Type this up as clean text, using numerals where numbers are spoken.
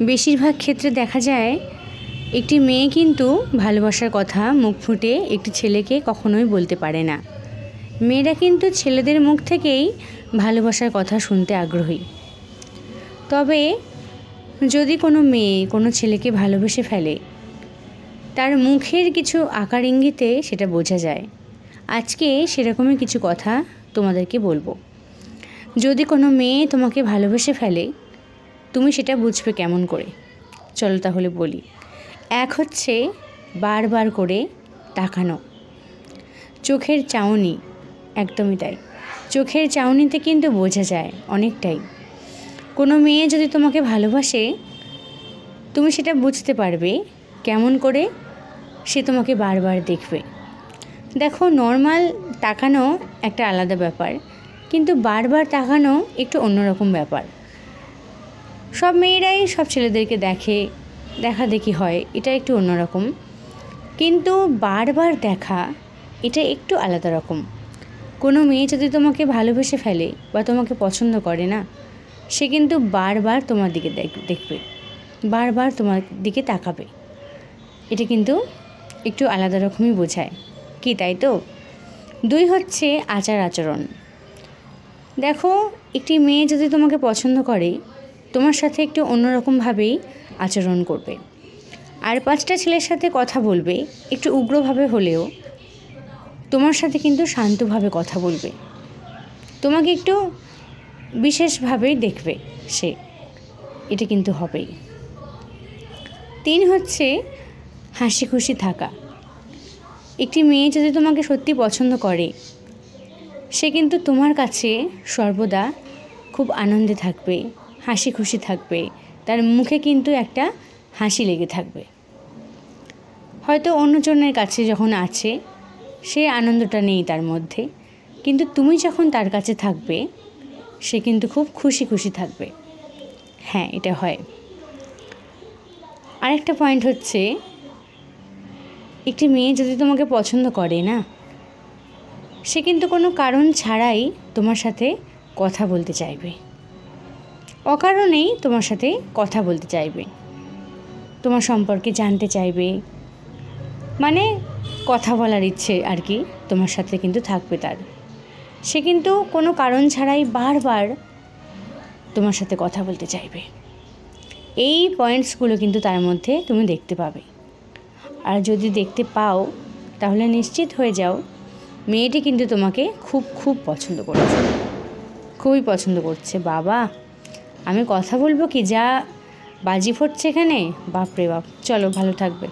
বেশিরভাগ ক্ষেত্রে দেখা যায় একটি মেয়ে কিন্তু ভালোবাসার কথা মুখ ফুটে একটি ছেলেকে কখনোই বলতে পারে না। মেয়েরা কিন্তু ছেলেদের মুখ থেকেই ভালোবাসার কথা শুনতে আগ্রহী। তবে যদি কোনো মেয়ে কোনো ছেলেকে ভালোবেসে ফেলে, তার মুখের কিছু আকার ইঙ্গিতে সেটা বোঝা যায়। আজকে সেরকমই কিছু কথা তোমাদেরকে বলবো। যদি কোনো মেয়ে তোমাকে ভালোবেসে ফেলে, তুমি সেটা বুঝবে কেমন করে? চলো তাহলে বলি। এক হচ্ছে বারবার করে তাকানো, চোখের চাউনি, একদমই তাই। চোখের চাউনিতে কিন্তু বোঝা যায় অনেকটাই। কোনো মেয়ে যদি তোমাকে ভালোবাসে, তুমি সেটা বুঝতে পারবে কেমন করে? সে তোমাকে বারবার দেখবে। দেখো, নর্মাল তাকানো একটা আলাদা ব্যাপার, কিন্তু বারবার তাকানো একটু অন্যরকম ব্যাপার। সব মেয়েরাই সব ছেলেদেরকে দেখাদেখি হয়, এটা একটু অন্যরকম, কিন্তু বারবার দেখা এটা একটু আলাদা রকম। কোনো মেয়ে যদি তোমাকে ভালোবেসে ফেলে বা তোমাকে পছন্দ করে না, সে কিন্তু বারবার তোমার দিকে দেখবে, বারবার তোমার দিকে তাকাবে। এটা কিন্তু একটু আলাদা রকমই বোঝায়, কি তাই তো? 2 হচ্ছে আচার আচরণ। দেখো, একটি মেয়ে যদি তোমাকে পছন্দ করে, তোমার সাথে একটু অন্যরকমভাবেই আচরণ করবে। আর 5টা ছেলের সাথে কথা বলবে একটু উগ্রভাবে হলেও, তোমার সাথে কিন্তু শান্তভাবে কথা বলবে। তোমাকে একটু বিশেষভাবেই দেখবে সে, এটা কিন্তু হবেই। 3 হচ্ছে হাসি খুশি থাকা। একটি মেয়ে যদি তোমাকে সত্যি পছন্দ করে, সে কিন্তু তোমার কাছে সর্বদা খুব আনন্দে থাকবে, হাসি খুশি থাকবে। তার মুখে কিন্তু একটা হাসি লেগে থাকবে। হয়তো অন্যজনের কাছে যখন আছে, সে আনন্দটা নেই তার মধ্যে, কিন্তু তুমি যখন তার কাছে থাকবে, সে কিন্তু খুব খুশি খুশি থাকবে। হ্যাঁ, এটা হয়। আরেকটা পয়েন্ট হচ্ছে, একটি মেয়ে যদি তোমাকে পছন্দ করে না, সে কিন্তু কোনো কারণ ছাড়াই তোমার সাথে কথা বলতে চাইবে, অকারণেই তোমার সাথে কথা বলতে চাইবে, তোমার সম্পর্কে জানতে চাইবে, মানে কথা বলার ইচ্ছে আর কি তোমার সাথে কিন্তু থাকবে তার। সে কিন্তু কোনো কারণ ছাড়াই বারবার তোমার সাথে কথা বলতে চাইবে। এই পয়েন্টসগুলো কিন্তু তার মধ্যে তুমি দেখতে পাবে। আর যদি দেখতে পাও, তাহলে নিশ্চিত হয়ে যাও মেয়েটি কিন্তু তোমাকে খুব খুব পছন্দ করছে, খুবই পছন্দ করছে। বাবা, আমি কথা বলবো কি, যা বাজি ফুটছে এখানে, বাপরে বাপ। চলো, ভালো থাকবে।